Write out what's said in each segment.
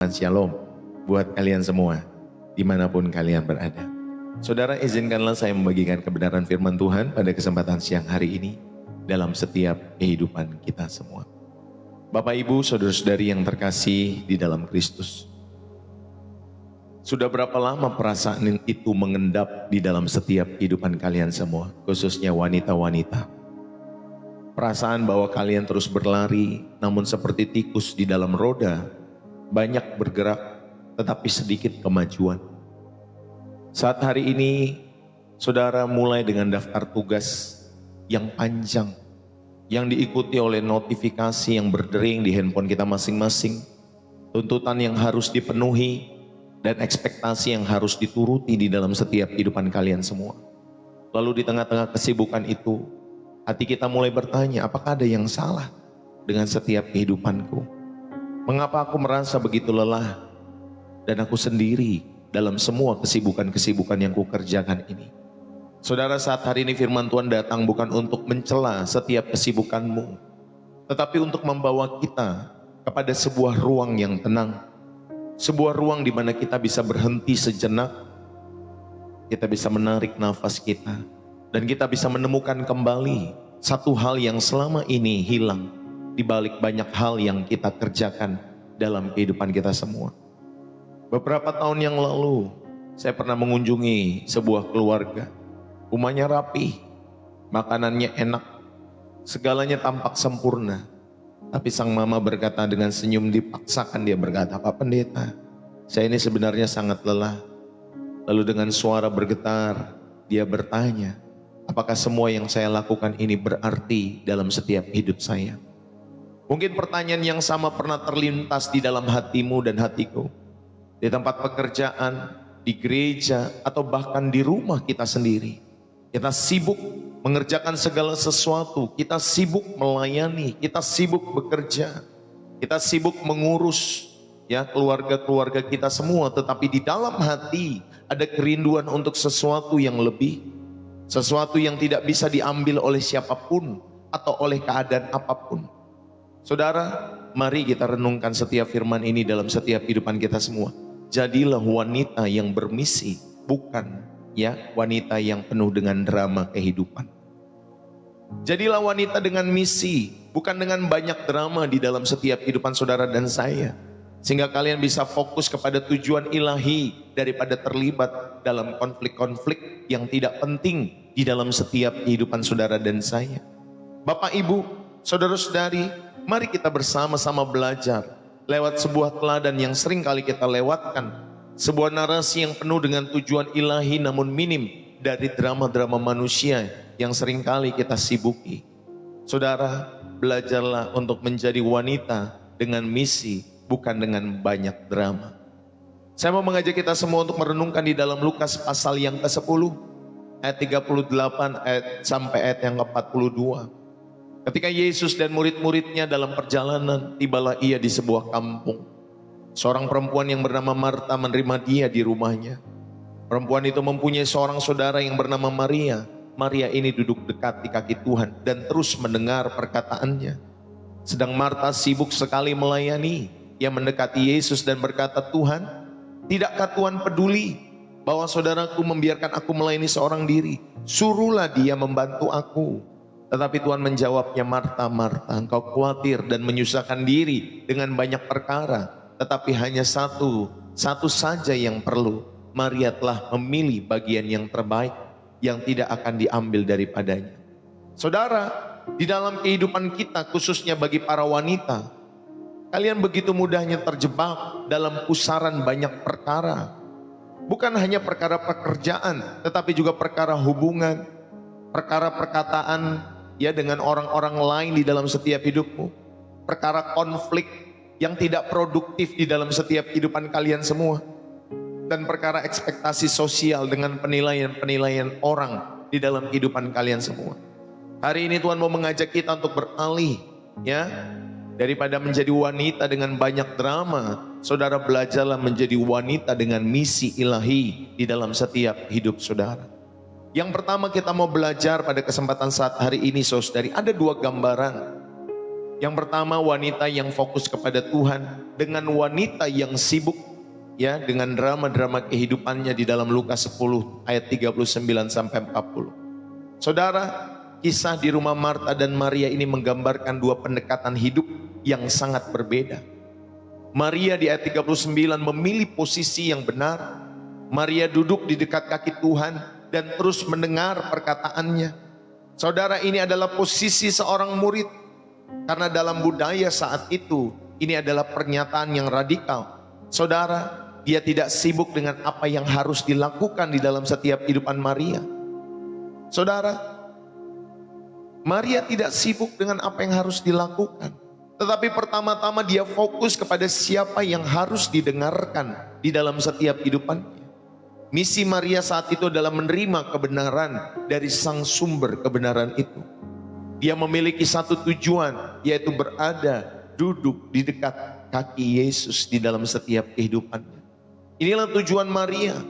Shalom buat kalian semua, dimanapun kalian berada. Saudara, izinkanlah saya membagikan kebenaran firman Tuhan pada kesempatan siang hari ini dalam setiap kehidupan kita semua. Bapak, Ibu, saudara-saudari yang terkasih di dalam Kristus. Sudah berapa lama perasaan itu mengendap di dalam setiap kehidupan kalian semua, khususnya wanita-wanita. Perasaan bahwa kalian terus berlari, namun seperti tikus di dalam roda, banyak bergerak, tetapi sedikit kemajuan. Saat hari ini, saudara mulai dengan daftar tugas yang panjang, yang diikuti oleh notifikasi yang berdering di handphone kita masing-masing, tuntutan yang harus dipenuhi, dan ekspektasi yang harus dituruti di dalam setiap kehidupan kalian semua. Lalu di tengah-tengah kesibukan itu, hati kita mulai bertanya, apakah ada yang salah dengan setiap kehidupanku? Mengapa aku merasa begitu lelah dan aku sendiri dalam semua kesibukan-kesibukan yang kukerjakan ini? Saudara, saat hari ini firman Tuhan datang bukan untuk mencela setiap kesibukanmu, tetapi untuk membawa kita kepada sebuah ruang yang tenang, sebuah ruang di mana kita bisa berhenti sejenak, kita bisa menarik nafas kita, dan kita bisa menemukan kembali satu hal yang selama ini hilang di balik banyak hal yang kita kerjakan dalam kehidupan kita semua. Beberapa tahun yang lalu, saya pernah mengunjungi sebuah keluarga. Rumahnya rapi, makanannya enak, segalanya tampak sempurna. Tapi sang mama berkata dengan senyum dipaksakan, dia berkata, "Pak Pendeta, saya ini sebenarnya sangat lelah." Lalu dengan suara bergetar, dia bertanya, "Apakah semua yang saya lakukan ini berarti dalam setiap hidup saya?" Mungkin pertanyaan yang sama pernah terlintas di dalam hatimu dan hatiku. Di tempat pekerjaan, di gereja, atau bahkan di rumah kita sendiri. Kita sibuk mengerjakan segala sesuatu, kita sibuk melayani, kita sibuk bekerja, kita sibuk mengurus ya keluarga-keluarga kita semua. Tetapi di dalam hati ada kerinduan untuk sesuatu yang lebih, sesuatu yang tidak bisa diambil oleh siapapun atau oleh keadaan apapun. Saudara, mari kita renungkan setiap firman ini dalam setiap kehidupan kita semua. Jadilah wanita yang bermisi, bukan ya wanita yang penuh dengan drama kehidupan. Jadilah wanita dengan misi, bukan dengan banyak drama di dalam setiap kehidupan saudara dan saya. Sehingga kalian bisa fokus kepada tujuan ilahi daripada terlibat dalam konflik-konflik yang tidak penting di dalam setiap kehidupan saudara dan saya. Bapak, Ibu, saudara-saudari, mari kita bersama-sama belajar lewat sebuah teladan yang sering kali kita lewatkan. Sebuah narasi yang penuh dengan tujuan ilahi namun minim dari drama-drama manusia yang sering kali kita sibuki. Saudara, belajarlah untuk menjadi wanita dengan misi, bukan dengan banyak drama. Saya mau mengajak kita semua untuk merenungkan di dalam Lukas pasal yang ke-10, ayat 38 sampai ayat yang ke-42. Ketika Yesus dan murid-muridnya dalam perjalanan, tibalah ia di sebuah kampung. Seorang perempuan yang bernama Marta menerima dia di rumahnya. Perempuan itu mempunyai seorang saudara yang bernama Maria. Maria ini duduk dekat di kaki Tuhan dan terus mendengar perkataannya. Sedang Marta sibuk sekali melayani. Ia mendekati Yesus dan berkata, "Tuhan, tidakkah Tuhan peduli bahwa saudaraku membiarkan aku melayani seorang diri? Suruhlah dia membantu aku." Tetapi Tuhan menjawabnya, "Marta, Marta, engkau khawatir dan menyusahkan diri dengan banyak perkara. Tetapi hanya satu saja yang perlu. Maria telah memilih bagian yang terbaik, yang tidak akan diambil daripadanya." Saudara, di dalam kehidupan kita, khususnya bagi para wanita, kalian begitu mudahnya terjebak dalam pusaran banyak perkara. Bukan hanya perkara pekerjaan, tetapi juga perkara hubungan, perkara perkataan ya dengan orang-orang lain di dalam setiap hidupmu, perkara konflik yang tidak produktif di dalam setiap kehidupan kalian semua, dan perkara ekspektasi sosial dengan penilaian-penilaian orang di dalam kehidupan kalian semua. Hari ini Tuhan mau mengajak kita untuk beralih ya, daripada menjadi wanita dengan banyak drama, saudara belajarlah menjadi wanita dengan misi ilahi di dalam setiap hidup saudara. Yang pertama kita mau belajar pada kesempatan saat hari ini, saudari, ada dua gambaran Yang pertama, wanita yang fokus kepada Tuhan dengan wanita yang sibuk ya dengan drama-drama kehidupannya di dalam Lukas 10 ayat 39 sampai 40. Saudara, kisah di rumah Marta dan Maria ini menggambarkan dua pendekatan hidup yang sangat berbeda. Maria di ayat 39 memilih posisi yang benar. Maria duduk di dekat kaki Tuhan dan terus mendengar perkataannya. Saudara, ini adalah posisi seorang murid. Karena dalam budaya saat itu, ini adalah pernyataan yang radikal. Saudara, dia tidak sibuk dengan apa yang harus dilakukan di dalam setiap kehidupan Maria. Saudara, Maria tidak sibuk dengan apa yang harus dilakukan. Tetapi pertama-tama dia fokus kepada siapa yang harus didengarkan di dalam setiap kehidupannya. Misi Maria saat itu adalah menerima kebenaran dari sang sumber kebenaran itu. Dia memiliki satu tujuan, yaitu berada, duduk di dekat kaki Yesus di dalam setiap kehidupannya. Inilah tujuan Maria.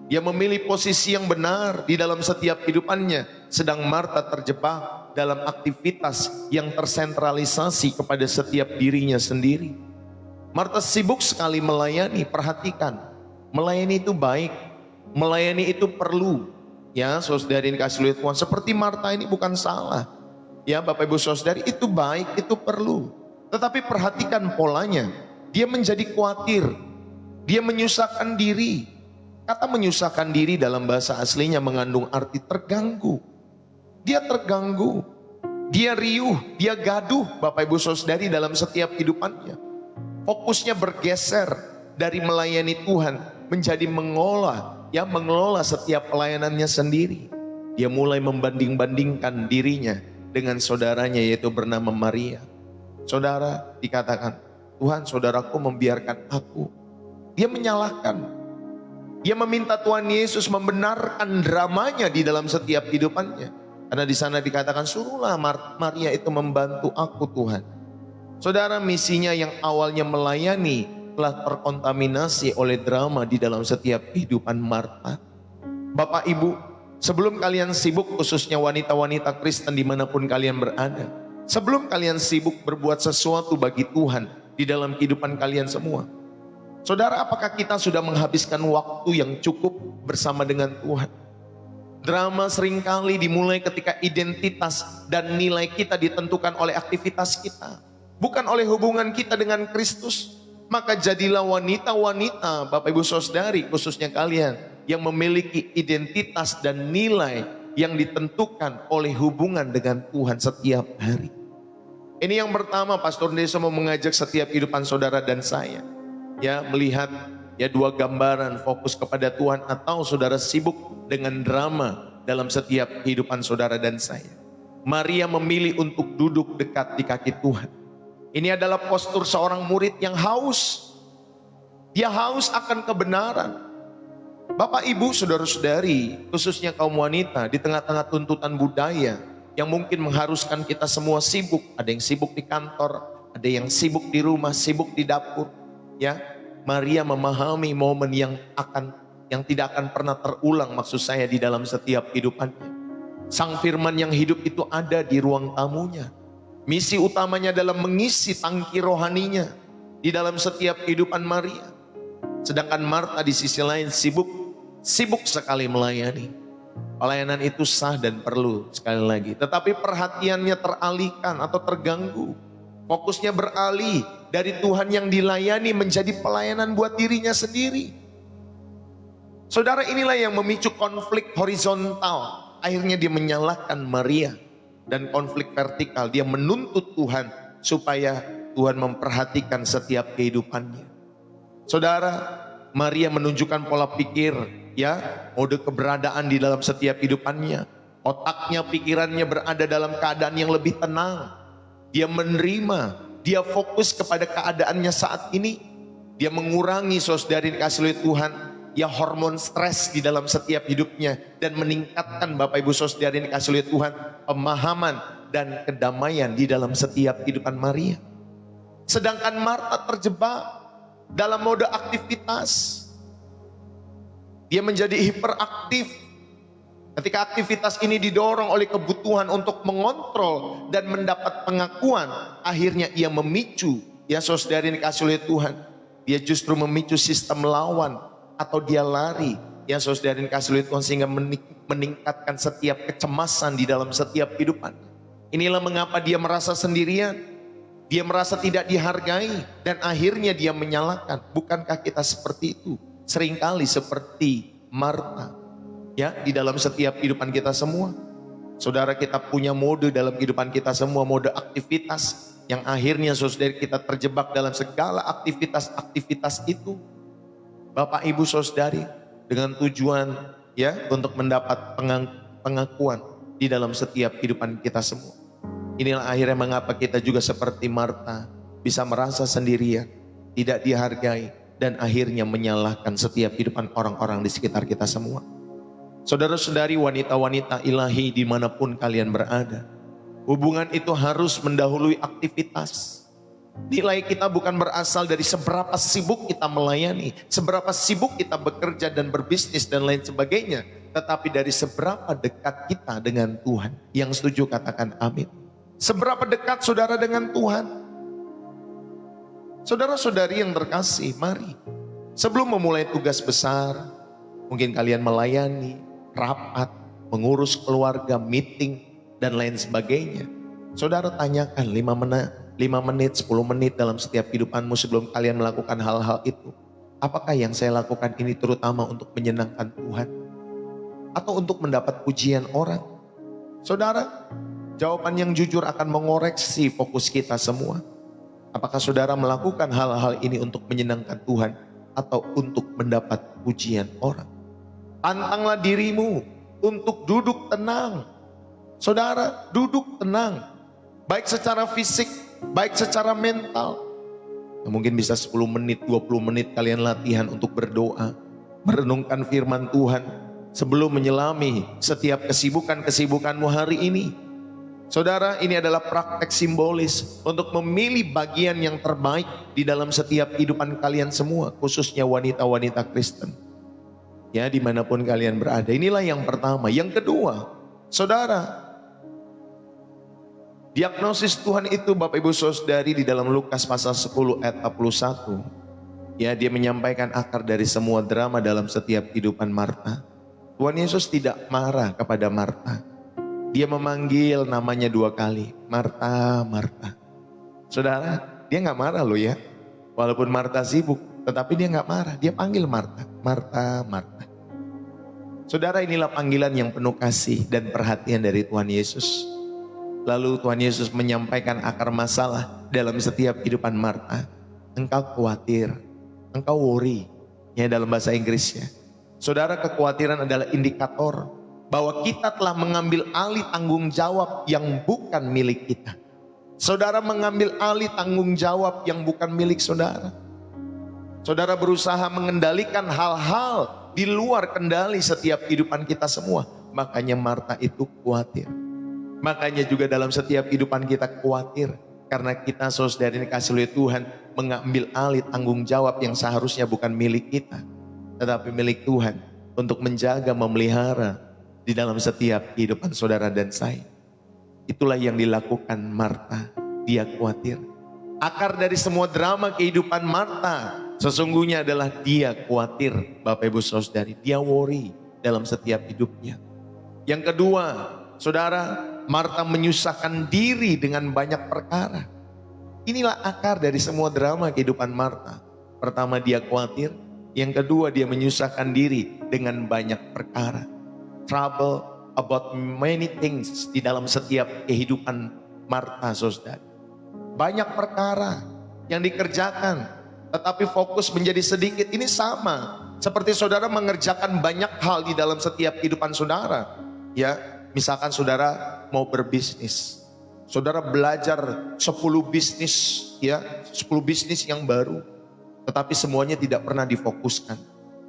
Dia memilih posisi yang benar di dalam setiap kehidupannya. Sedang Marta terjebak dalam aktivitas yang tersentralisasi kepada setiap dirinya sendiri. Marta sibuk sekali melayani, perhatikan. Melayani itu baik, melayani itu perlu. Ya, saudari kasih lihat Tuhan, seperti Marta ini bukan salah. Ya Bapak Ibu Saudari, itu baik, itu perlu. Tetapi perhatikan polanya. Dia menjadi khawatir. Dia menyusahkan diri. Kata menyusahkan diri dalam bahasa aslinya mengandung arti terganggu. Dia terganggu. Dia riuh, dia gaduh Bapak Ibu Saudari dalam setiap kehidupannya. Fokusnya bergeser dari melayani Tuhan menjadi mengelola setiap pelayanannya sendiri. Dia mulai membanding-bandingkan dirinya dengan saudaranya yaitu bernama Maria. Saudara, dikatakan, Tuhan, saudaraku membiarkan aku. Dia menyalahkan. Dia meminta Tuhan Yesus membenarkan dramanya di dalam setiap kehidupannya. Karena di sana dikatakan, suruhlah Maria itu membantu aku Tuhan. Saudara, misinya yang awalnya melayani telah terkontaminasi oleh drama di dalam setiap kehidupan Marta. Bapak Ibu, sebelum kalian sibuk, khususnya wanita-wanita Kristen dimanapun kalian berada, sebelum kalian sibuk berbuat sesuatu bagi Tuhan di dalam kehidupan kalian semua, saudara, apakah kita sudah menghabiskan waktu yang cukup bersama dengan Tuhan? Drama seringkali dimulai ketika identitas dan nilai kita ditentukan oleh aktivitas kita, bukan oleh hubungan kita dengan Kristus. Maka jadilah wanita-wanita, Bapak Ibu Saudari, khususnya kalian yang memiliki identitas dan nilai yang ditentukan oleh hubungan dengan Tuhan setiap hari. Ini yang pertama, Pastor Ndeso mau mengajak setiap kehidupan saudara dan saya, ya, melihat ya dua gambaran fokus kepada Tuhan atau saudara sibuk dengan drama dalam setiap kehidupan saudara dan saya. Maria memilih untuk duduk dekat di kaki Tuhan. Ini adalah postur seorang murid yang haus. Dia haus akan kebenaran. Bapak Ibu saudara-saudari, khususnya kaum wanita, di tengah-tengah tuntutan budaya yang mungkin mengharuskan kita semua sibuk. Ada yang sibuk di kantor, ada yang sibuk di rumah, sibuk di dapur. Ya, Maria memahami momen yang tidak akan pernah terulang, maksud saya, di dalam setiap kehidupannya. Sang Firman yang hidup itu ada di ruang tamunya. Misi utamanya adalah mengisi tangki rohaninya di dalam setiap kehidupan Maria. Sedangkan Marta di sisi lain sibuk sekali melayani. Pelayanan itu sah dan perlu sekali lagi. Tetapi perhatiannya teralihkan atau terganggu. Fokusnya beralih dari Tuhan yang dilayani menjadi pelayanan buat dirinya sendiri. Saudara, inilah yang memicu konflik horizontal. Akhirnya dia menyalahkan Maria. Dan konflik vertikal, dia menuntut Tuhan supaya Tuhan memperhatikan setiap kehidupannya. Saudara, Maria menunjukkan pola pikir, ya, mode keberadaan di dalam setiap kehidupannya. Otaknya, pikirannya berada dalam keadaan yang lebih tenang. Dia menerima, dia fokus kepada keadaannya saat ini. Dia mengurangi, saudari kasih Tuhan, ya, hormon stres di dalam setiap hidupnya dan meningkatkan, Bapak Ibu saudari kasih Tuhan, pemahaman dan kedamaian di dalam setiap kehidupan Maria. Sedangkan Marta terjebak dalam mode aktivitas. Dia menjadi hiperaktif. Ketika aktivitas ini didorong oleh kebutuhan untuk mengontrol dan mendapat pengakuan, akhirnya ia memicu, ya saudara yang dikasih oleh Tuhan, dia justru memicu sistem lawan atau dia lari, ya saudara yang dikasih oleh Tuhan, sehingga meningkatkan setiap kecemasan di dalam setiap kehidupan. Inilah mengapa dia merasa sendirian, dia merasa tidak dihargai, dan akhirnya dia menyalahkan. Bukankah kita seperti itu? Seringkali seperti Marta, ya, di dalam setiap kehidupan kita semua. Saudara, kita punya mode dalam kehidupan kita semua, mode aktivitas yang akhirnya saudara kita terjebak dalam segala aktivitas itu. Bapak Ibu Saudari, dengan tujuan, ya, untuk mendapat pengakuan di dalam setiap kehidupan kita semua. Inilah akhirnya mengapa kita juga seperti Marta bisa merasa sendirian, tidak dihargai, dan akhirnya menyalahkan setiap kehidupan orang-orang di sekitar kita semua. Saudara-saudari, wanita-wanita ilahi dimanapun kalian berada, hubungan itu harus mendahului aktivitas. Nilai kita bukan berasal dari seberapa sibuk kita melayani, seberapa sibuk kita bekerja dan berbisnis dan lain sebagainya, tetapi dari seberapa dekat kita dengan Tuhan. Yang setuju katakan amin. Seberapa dekat saudara dengan Tuhan? Saudara-saudari yang terkasih, mari sebelum memulai tugas besar, mungkin kalian melayani, rapat, mengurus keluarga, meeting, dan lain sebagainya. Saudara tanyakan 5 menit, 10 menit dalam setiap kehidupanmu sebelum kalian melakukan hal-hal itu. Apakah yang saya lakukan ini terutama untuk menyenangkan Tuhan? Atau untuk mendapat pujian orang? Saudara, jawaban yang jujur akan mengoreksi fokus kita semua. Apakah saudara melakukan hal-hal ini untuk menyenangkan Tuhan atau untuk mendapat pujian orang? Tantanglah dirimu untuk duduk tenang. Saudara, duduk tenang. Baik secara fisik, baik secara mental. Mungkin bisa 10 menit, 20 menit kalian latihan untuk berdoa, merenungkan firman Tuhan sebelum menyelami setiap kesibukanmu hari ini. Saudara, ini adalah praktek simbolis untuk memilih bagian yang terbaik di dalam setiap kehidupan kalian semua, khususnya wanita-wanita Kristen. Ya, dimanapun kalian berada. Inilah yang pertama. Yang kedua, saudara, diagnosis Tuhan itu Bapak Ibu Saudari di dalam Lukas pasal 10 ayat 41. Ya, dia menyampaikan akar dari semua drama dalam setiap kehidupan Marta. Tuhan Yesus tidak marah kepada Marta. Dia memanggil namanya 2 kali, Marta, Marta. Saudara, dia gak marah loh ya. Walaupun Marta sibuk, tetapi dia gak marah. Dia panggil Marta, Marta, Marta. Saudara, inilah panggilan yang penuh kasih dan perhatian dari Tuhan Yesus. Lalu Tuhan Yesus menyampaikan akar masalah dalam setiap kehidupan Marta. Engkau khawatir, engkau worry, ya dalam bahasa Inggrisnya. Saudara, kekhawatiran adalah indikator bahwa kita telah mengambil alih tanggung jawab yang bukan milik kita. Saudara mengambil alih tanggung jawab yang bukan milik saudara. Saudara berusaha mengendalikan hal-hal di luar kendali setiap kehidupan kita semua. Makanya Marta itu khawatir. Makanya juga dalam setiap kehidupan kita khawatir. Karena kita saudara ini dikasih oleh Tuhan mengambil alih tanggung jawab yang seharusnya bukan milik kita, tetapi milik Tuhan untuk menjaga, memelihara di dalam setiap kehidupan saudara dan saya. Itulah yang dilakukan Marta. Dia khawatir. Akar dari semua drama kehidupan Marta sesungguhnya adalah dia khawatir, Bapak Ibu Saudari. Dia worry dalam setiap hidupnya. Yang kedua, saudara, Marta menyusahkan diri dengan banyak perkara. Inilah akar dari semua drama kehidupan Marta. Pertama, dia khawatir. Yang kedua, dia menyusahkan diri dengan banyak perkara. Trouble about many things di dalam setiap kehidupan Marta, saudara. Banyak perkara yang dikerjakan, tetapi fokus menjadi sedikit. Ini sama seperti saudara mengerjakan banyak hal di dalam setiap kehidupan saudara. Ya, misalkan saudara mau berbisnis, saudara belajar 10 bisnis, ya, 10 bisnis yang baru, tetapi semuanya tidak pernah difokuskan.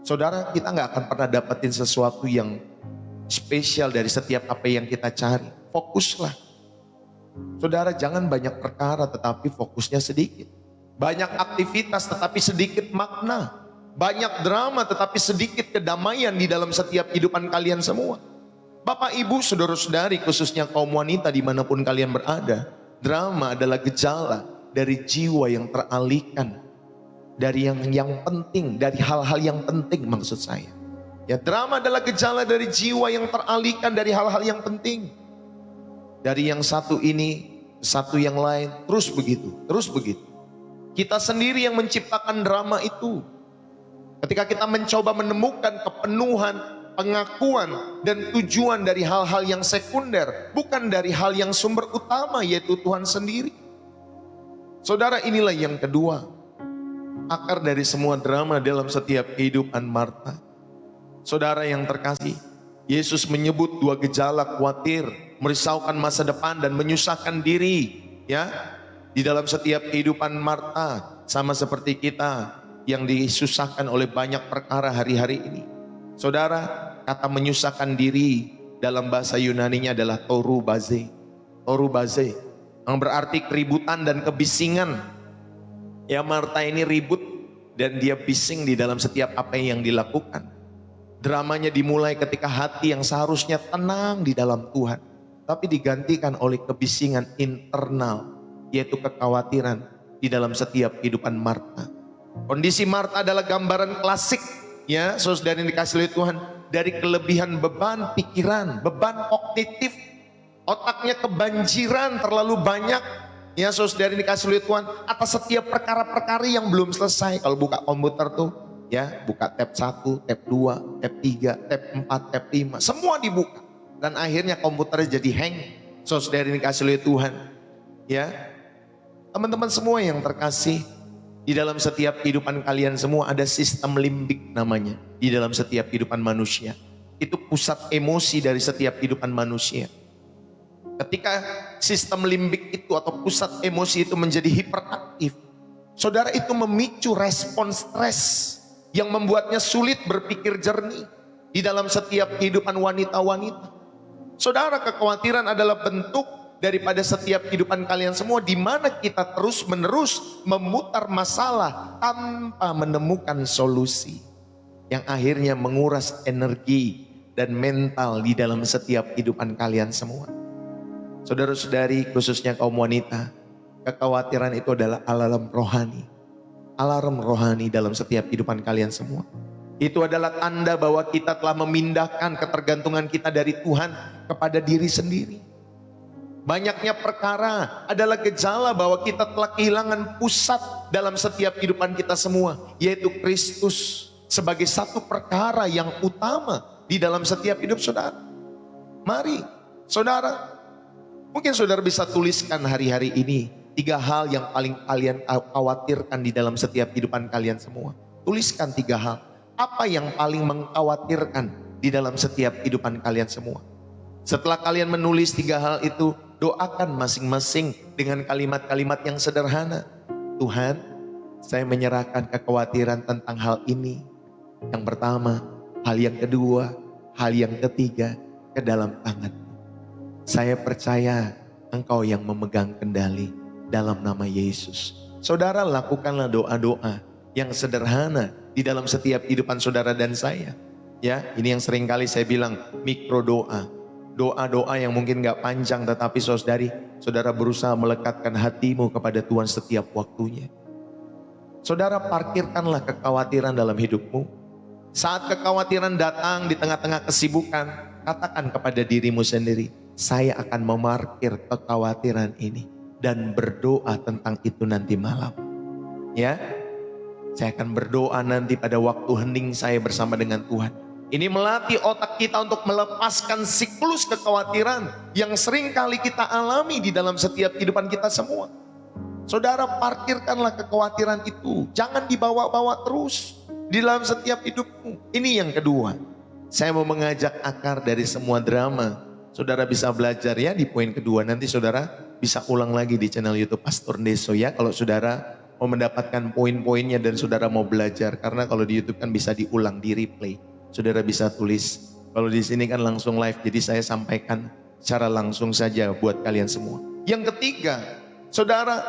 Saudara, kita nggak akan pernah dapetin sesuatu yang spesial dari setiap apa yang kita cari. Fokuslah. Saudara, jangan banyak perkara tetapi fokusnya sedikit. Banyak aktivitas tetapi sedikit makna. Banyak drama tetapi sedikit kedamaian di dalam setiap kehidupan kalian semua. Bapak, Ibu, saudara-saudari, khususnya kaum wanita dimanapun kalian berada, drama adalah gejala dari jiwa yang teralihkan dari yang penting, dari hal-hal yang penting maksud saya. Ya, drama adalah gejala dari jiwa yang teralihkan dari hal-hal yang penting. Dari yang satu ini, satu yang lain, terus begitu, terus begitu. Kita sendiri yang menciptakan drama itu. Ketika kita mencoba menemukan kepenuhan, pengakuan, dan tujuan dari hal-hal yang sekunder, bukan dari hal yang sumber utama, yaitu Tuhan sendiri. Saudara, inilah yang kedua, akar dari semua drama dalam setiap kehidupan Marta. Saudara yang terkasih, Yesus menyebut dua gejala khawatir, merisaukan masa depan, dan menyusahkan diri, ya, di dalam setiap kehidupan Marta, sama seperti kita yang disusahkan oleh banyak perkara hari-hari ini. Saudara, kata menyusahkan diri dalam bahasa Yunaninya adalah torubaze. Torubaze yang berarti keributan dan kebisingan. Ya, Marta ini ribut dan dia bising di dalam setiap apa yang dilakukan. Dramanya dimulai ketika hati yang seharusnya tenang di dalam Tuhan, tapi digantikan oleh kebisingan internal, yaitu kekhawatiran di dalam setiap kehidupan Marta. Kondisi Marta adalah gambaran klasik, ya saudara yang dikasih oleh Tuhan, dari kelebihan beban pikiran, beban kognitif, otaknya kebanjiran terlalu banyak, ya saudara yang dikasih oleh Tuhan, atas setiap perkara-perkara yang belum selesai. Kalau buka komputer tuh, ya buka tab 1, tab 2, tab 3, tab 4, tab 5, semua dibuka. Dan akhirnya komputernya jadi hang, saudara yang dikasih oleh Tuhan. Ya, teman-teman semua yang terkasih, di dalam setiap kehidupan kalian semua ada sistem limbik namanya. Di dalam setiap kehidupan manusia, itu pusat emosi dari setiap kehidupan manusia. Ketika sistem limbik itu atau pusat emosi itu menjadi hiperaktif, saudara, itu memicu respon stres yang membuatnya sulit berpikir jernih di dalam setiap kehidupan wanita-wanita. Saudara, kekhawatiran adalah bentuk daripada setiap kehidupan kalian semua, di mana kita terus-menerus memutar masalah tanpa menemukan solusi, yang akhirnya menguras energi dan mental di dalam setiap kehidupan kalian semua. Saudara-saudari, khususnya kaum wanita, kekhawatiran itu adalah alarm rohani. Alarm rohani dalam setiap kehidupan kalian semua. Itu adalah tanda bahwa kita telah memindahkan ketergantungan kita dari Tuhan kepada diri sendiri. Banyaknya perkara adalah gejala bahwa kita telah kehilangan pusat dalam setiap kehidupan kita semua, yaitu Kristus sebagai satu perkara yang utama di dalam setiap hidup saudara. Mari saudara, mungkin saudara bisa tuliskan hari-hari ini 3 hal yang paling kalian khawatirkan di dalam setiap kehidupan kalian semua. Tuliskan 3 hal. Apa yang paling mengkhawatirkan di dalam setiap kehidupan kalian semua? Setelah kalian menulis 3 hal itu, doakan masing-masing dengan kalimat-kalimat yang sederhana. Tuhan, saya menyerahkan kekhawatiran tentang hal ini. Yang pertama, hal yang kedua, hal yang ketiga ke dalam tangan-Mu. Saya percaya Engkau yang memegang kendali dalam nama Yesus. Saudara, lakukanlah doa-doa yang sederhana di dalam setiap kehidupan saudara dan saya. Ya, ini yang sering kali saya bilang mikro doa. Doa-doa yang mungkin gak panjang, tetapi saudara berusaha melekatkan hatimu kepada Tuhan setiap waktunya. Saudara, parkirkanlah kekhawatiran dalam hidupmu. Saat kekhawatiran datang di tengah-tengah kesibukan, katakan kepada dirimu sendiri, saya akan memarkir kekhawatiran ini dan berdoa tentang itu nanti malam. Ya, saya akan berdoa nanti pada waktu hening saya bersama dengan Tuhan. Ini melatih otak kita untuk melepaskan siklus kekhawatiran yang sering kali kita alami di dalam setiap kehidupan kita semua. Saudara, parkirkanlah kekhawatiran itu. Jangan dibawa-bawa terus di dalam setiap hidupmu. Ini yang kedua. Saya mau mengajak akar dari semua drama. Saudara bisa belajar ya di poin kedua. Nanti saudara bisa ulang lagi di channel YouTube Pastor Deso ya. Kalau saudara mau mendapatkan poin-poinnya dan saudara mau belajar. Karena kalau di YouTube kan bisa diulang, di replay. Saudara bisa tulis. Kalau di sini kan langsung live, jadi saya sampaikan secara langsung saja buat kalian semua. Yang ketiga, saudara,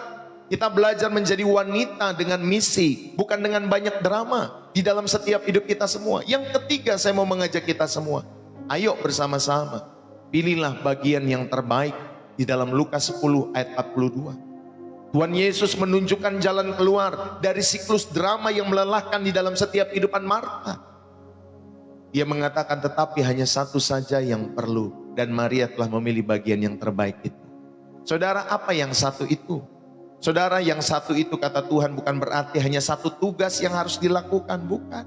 kita belajar menjadi wanita dengan misi, bukan dengan banyak drama di dalam setiap hidup kita semua. Yang ketiga, saya mau mengajak kita semua, Ayo bersama-sama, pilihlah bagian yang terbaik di dalam Lukas 10 ayat 42. Tuhan Yesus menunjukkan jalan keluar dari siklus drama yang melelahkan di dalam setiap kehidupan Marta. Dia mengatakan tetapi hanya satu saja yang perlu, dan Maria telah memilih bagian yang terbaik itu. Saudara, apa yang satu itu? Saudara, yang satu itu kata Tuhan bukan berarti hanya satu tugas yang harus dilakukan, bukan.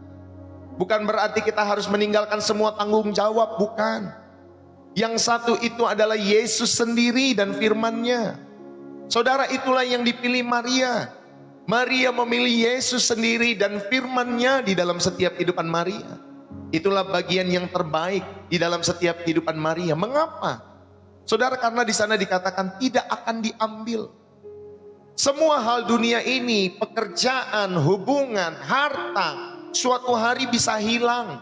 Bukan berarti kita harus meninggalkan semua tanggung jawab, bukan. Yang satu itu adalah Yesus sendiri dan firman-Nya. Saudara, itulah yang dipilih Maria. Maria memilih Yesus sendiri dan firman-Nya di dalam setiap kehidupan Maria. Itulah bagian yang terbaik di dalam setiap kehidupan Maria. Mengapa? Saudara, karena di sana dikatakan tidak akan diambil. Semua hal dunia ini, pekerjaan, hubungan, harta, suatu hari bisa hilang.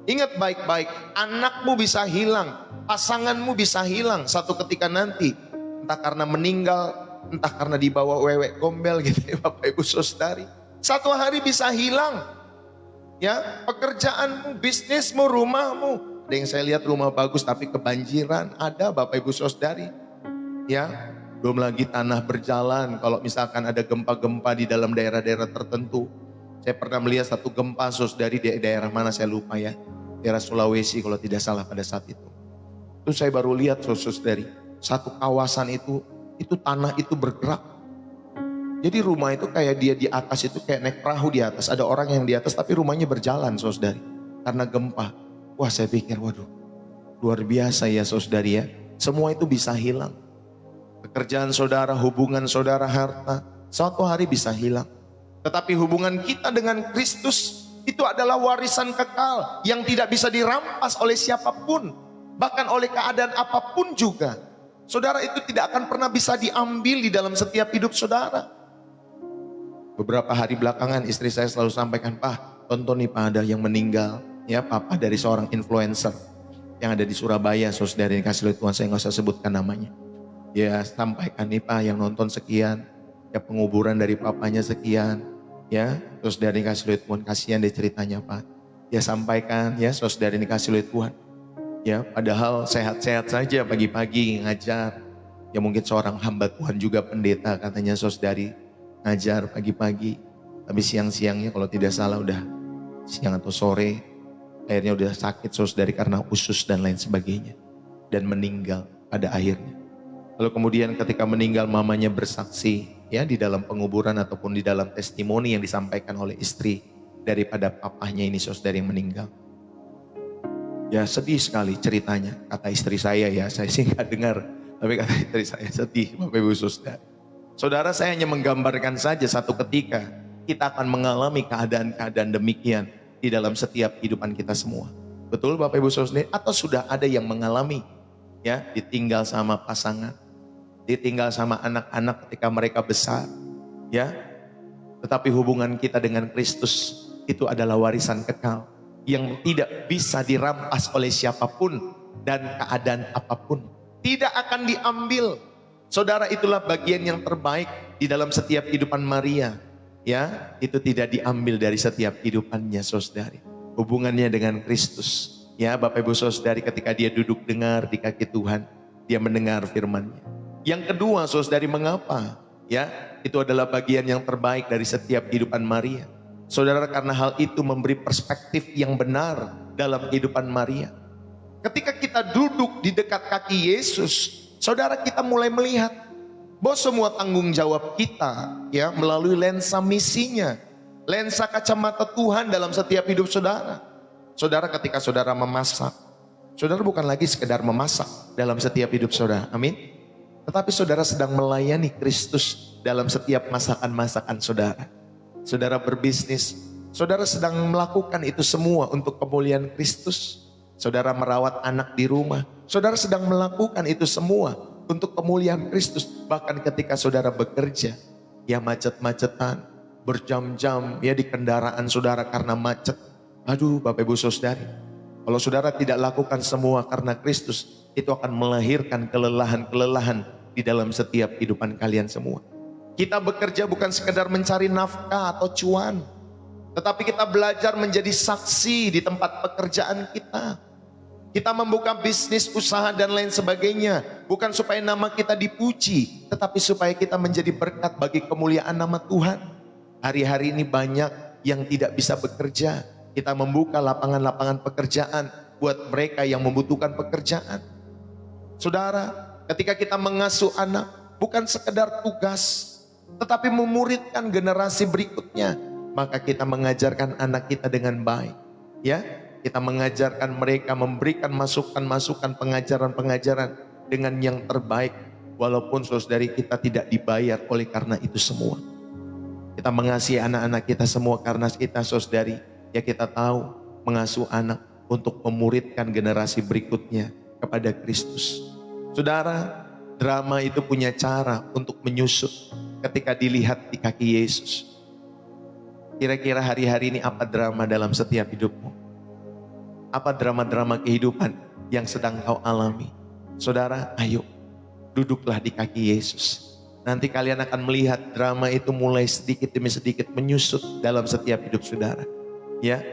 Ingat baik-baik, anakmu bisa hilang, pasanganmu bisa hilang satu ketika nanti. Entah karena meninggal, entah karena dibawa wewek gombel gitu ya Bapak Ibu Saudari. Satu hari bisa hilang. Ya, pekerjaanmu, bisnismu, rumahmu. Ada yang saya lihat rumah bagus tapi kebanjiran, ada Bapak Ibu Saudari. Ya, belum lagi tanah berjalan kalau misalkan ada gempa-gempa di dalam daerah-daerah tertentu. Saya pernah melihat satu gempa Saudari di daerah mana saya lupa ya. Daerah Sulawesi kalau tidak salah pada saat itu. Itu saya baru lihat Saudari, satu kawasan itu tanah itu bergerak. Jadi rumah itu kayak dia di atas itu kayak naik perahu di atas. Ada orang yang di atas tapi rumahnya berjalan Saudari. Karena gempa. Wah, saya pikir waduh luar biasa ya Saudari ya. Semua itu bisa hilang. Pekerjaan saudara, hubungan saudara, harta, suatu hari bisa hilang. Tetapi hubungan kita dengan Kristus itu adalah warisan kekal yang tidak bisa dirampas oleh siapapun, bahkan oleh keadaan apapun juga. Saudara, itu tidak akan pernah bisa diambil di dalam setiap hidup saudara. Beberapa hari belakangan istri saya selalu sampaikan, "Pak, tonton nih Pak, ada yang meninggal." Ya, papa dari seorang influencer yang ada di Surabaya, saudara yang kasih oleh Tuhan, saya nggak usah sebutkan namanya. Ya, sampaikan nih Pak, yang nonton sekian, ya penguburan dari papanya sekian, ya terus dari kasih oleh Tuhan, kasihan deh ceritanya Pak. Ya sampaikan ya saudara ini kasih oleh Tuhan. Ya padahal sehat-sehat saja pagi-pagi ngajar. Ya mungkin seorang hamba Tuhan juga pendeta katanya saudari ngajar pagi-pagi. Tapi siang-siangnya kalau tidak salah udah siang atau sore, akhirnya udah sakit saudari karena usus dan lain sebagainya. Dan meninggal pada akhirnya. Lalu kemudian ketika meninggal mamanya bersaksi ya di dalam penguburan ataupun di dalam testimoni yang disampaikan oleh istri daripada papahnya ini saudara yang meninggal. Ya sedih sekali ceritanya kata istri saya ya, saya sih nggak dengar tapi kata istri saya sedih Bapak Ibu Saudara. Saudara, saya hanya menggambarkan saja satu ketika kita akan mengalami keadaan-keadaan demikian di dalam setiap kehidupan kita semua. Betul Bapak Ibu Saudara? Atau sudah ada yang mengalami ya ditinggal sama pasangan, ditinggal sama anak-anak ketika mereka besar, ya. Tetapi hubungan kita dengan Kristus itu adalah warisan kekal yang tidak bisa dirampas oleh siapapun dan keadaan apapun. Tidak akan diambil. Saudara, itulah bagian yang terbaik di dalam setiap kehidupan Maria. Ya, itu tidak diambil dari setiap kehidupannya saudari. Hubungannya dengan Kristus. Ya, Bapak Ibu Saudari, ketika dia duduk dengar di kaki Tuhan, dia mendengar firman-Nya. Yang kedua, saudari, mengapa? Ya, itu adalah bagian yang terbaik dari setiap kehidupan Maria. Saudara, karena hal itu memberi perspektif yang benar dalam kehidupan Maria. Ketika kita duduk di dekat kaki Yesus, saudara, kita mulai melihat bahwa semua tanggung jawab kita ya melalui lensa misinya, lensa kacamata Tuhan dalam setiap hidup saudara. Saudara, ketika saudara memasak, saudara bukan lagi sekedar memasak dalam setiap hidup saudara, amin. Tetapi saudara sedang melayani Kristus dalam setiap masakan-masakan saudara. Saudara berbisnis, saudara sedang melakukan itu semua untuk kemuliaan Kristus. Saudara merawat anak di rumah, saudara sedang melakukan itu semua untuk kemuliaan Kristus. Bahkan ketika saudara bekerja, ya macet-macetan, berjam-jam ya di kendaraan saudara karena macet. Aduh Bapak Ibu Saudari, kalau saudara tidak lakukan semua karena Kristus, itu akan melahirkan kelelahan-kelelahan di dalam setiap kehidupan kalian semua. Kita bekerja bukan sekedar mencari nafkah atau cuan, tetapi kita belajar menjadi saksi di tempat pekerjaan kita. Kita membuka bisnis, usaha dan lain sebagainya. Bukan supaya nama kita dipuji, tetapi supaya kita menjadi berkat bagi kemuliaan nama Tuhan. Hari-hari ini banyak yang tidak bisa bekerja. Kita membuka lapangan-lapangan pekerjaan buat mereka yang membutuhkan pekerjaan. Saudara, ketika kita mengasuh anak, bukan sekedar tugas, tetapi memuridkan generasi berikutnya. Maka kita mengajarkan anak kita dengan baik. Ya, kita mengajarkan mereka, memberikan masukan-masukan, pengajaran-pengajaran dengan yang terbaik. Walaupun saudari kita tidak dibayar oleh karena itu semua. Kita mengasihi anak-anak kita semua karena kita saudari, ya kita tahu mengasuh anak untuk memuridkan generasi berikutnya kepada Kristus. Saudara, drama itu punya cara untuk menyusut ketika dilihat di kaki Yesus. Kira-kira hari-hari ini apa drama dalam setiap hidupmu? Apa drama-drama kehidupan yang sedang kau alami? Saudara, ayo duduklah di kaki Yesus. Nanti kalian akan melihat drama itu mulai sedikit demi sedikit menyusut dalam setiap hidup saudara. Ya,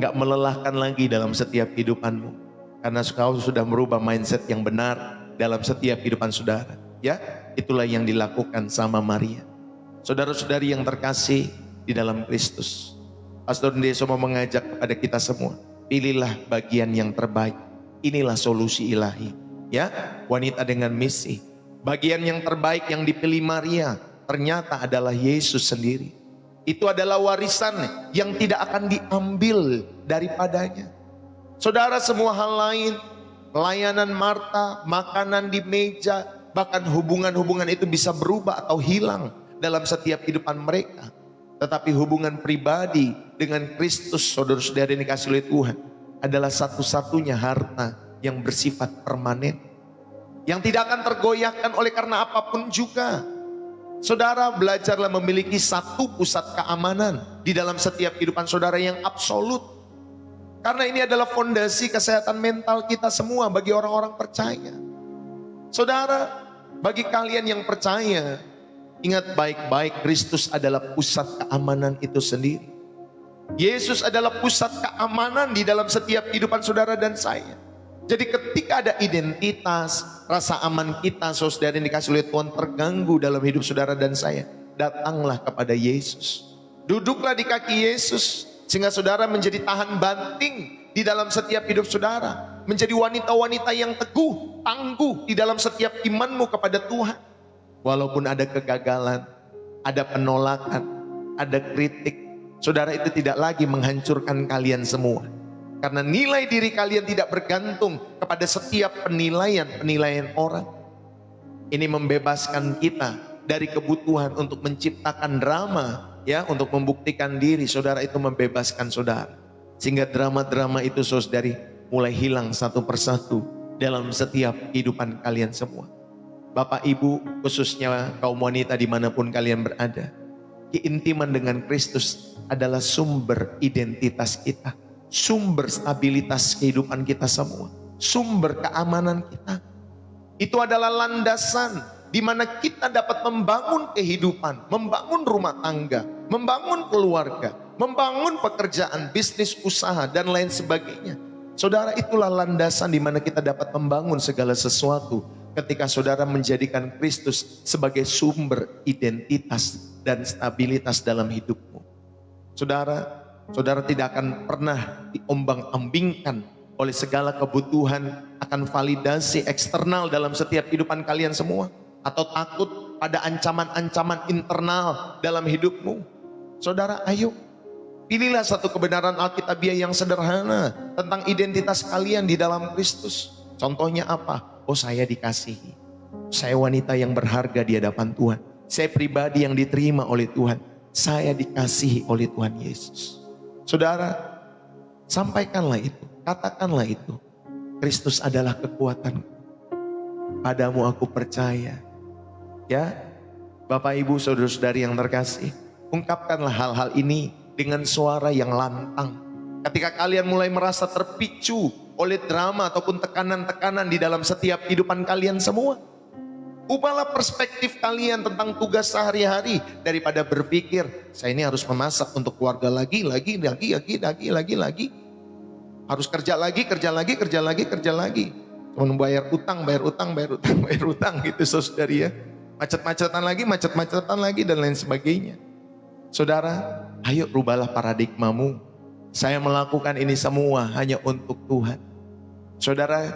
nggak melelahkan lagi dalam setiap kehidupanmu. Karena kau sudah merubah mindset yang benar dalam setiap kehidupan saudara. Ya, itulah yang dilakukan sama Maria. Saudara-saudari yang terkasih di dalam Kristus. Pastor Ndeso mau mengajak kepada kita semua. Pilihlah bagian yang terbaik. Inilah solusi ilahi. Ya, wanita dengan misi. Bagian yang terbaik yang dipilih Maria ternyata adalah Yesus sendiri. Itu adalah warisan yang tidak akan diambil daripadanya. Saudara, semua hal lain, pelayanan Marta, makanan di meja, bahkan hubungan-hubungan itu bisa berubah atau hilang dalam setiap kehidupan mereka. Tetapi hubungan pribadi dengan Kristus, saudara-saudara yang dikasihi oleh Tuhan, adalah satu-satunya harta yang bersifat permanen. Yang tidak akan tergoyahkan oleh karena apapun juga. Saudara, belajarlah memiliki satu pusat keamanan di dalam setiap kehidupan saudara yang absolut. Karena ini adalah fondasi kesehatan mental kita semua bagi orang-orang percaya. Saudara, bagi kalian yang percaya, ingat baik-baik, Kristus adalah pusat keamanan itu sendiri. Yesus adalah pusat keamanan di dalam setiap kehidupan saudara dan saya. Jadi ketika ada identitas, rasa aman kita, saudara yang dikasih oleh Tuhan, terganggu dalam hidup saudara dan saya, datanglah kepada Yesus. Duduklah di kaki Yesus, sehingga saudara menjadi tahan banting di dalam setiap hidup saudara. Menjadi wanita-wanita yang teguh, tangguh di dalam setiap imanmu kepada Tuhan. Walaupun ada kegagalan, ada penolakan, ada kritik, saudara itu tidak lagi menghancurkan kalian semua. Karena nilai diri kalian tidak bergantung kepada setiap penilaian orang. Ini membebaskan kita dari kebutuhan untuk menciptakan drama, ya, untuk membuktikan diri. Saudara, itu membebaskan saudara. Sehingga drama-drama itu saudari mulai hilang satu persatu dalam setiap kehidupan kalian semua. Bapak Ibu, khususnya kaum wanita dimanapun kalian berada, keintiman dengan Kristus adalah sumber identitas kita. Sumber stabilitas kehidupan kita semua, sumber keamanan kita. Itu adalah landasan di mana kita dapat membangun kehidupan, membangun rumah tangga, membangun keluarga, membangun pekerjaan, bisnis, usaha dan lain sebagainya. Saudara, itulah landasan di mana kita dapat membangun segala sesuatu ketika saudara menjadikan Kristus sebagai sumber identitas dan stabilitas dalam hidupmu. Saudara tidak akan pernah diombang-ambingkan oleh segala kebutuhan akan validasi eksternal dalam setiap kehidupan kalian semua. Atau takut pada ancaman-ancaman internal dalam hidupmu. Saudara, ayo pilihlah satu kebenaran Alkitabiah yang sederhana tentang identitas kalian di dalam Kristus. Contohnya apa? Oh, saya dikasihi. Saya wanita yang berharga di hadapan Tuhan. Saya pribadi yang diterima oleh Tuhan. Saya dikasihi oleh Tuhan Yesus. Saudara, sampaikanlah itu, katakanlah itu. Kristus adalah kekuatan. Padamu aku percaya. Ya, Bapak Ibu saudara-saudari yang terkasih, ungkapkanlah hal-hal ini dengan suara yang lantang. Ketika kalian mulai merasa terpicu oleh drama ataupun tekanan-tekanan di dalam setiap kehidupan kalian semua, ubahlah perspektif kalian tentang tugas sehari-hari daripada berpikir saya ini harus memasak untuk keluarga lagi. Harus kerja lagi, kerja lagi, kerja lagi, kerja lagi. Cuma bayar utang, bayar utang, bayar utang, bayar utang gitu saudari ya. Macet-macetan lagi dan lain sebagainya. Saudara, ayo rubahlah paradigmamu. Saya melakukan ini semua hanya untuk Tuhan. Saudara,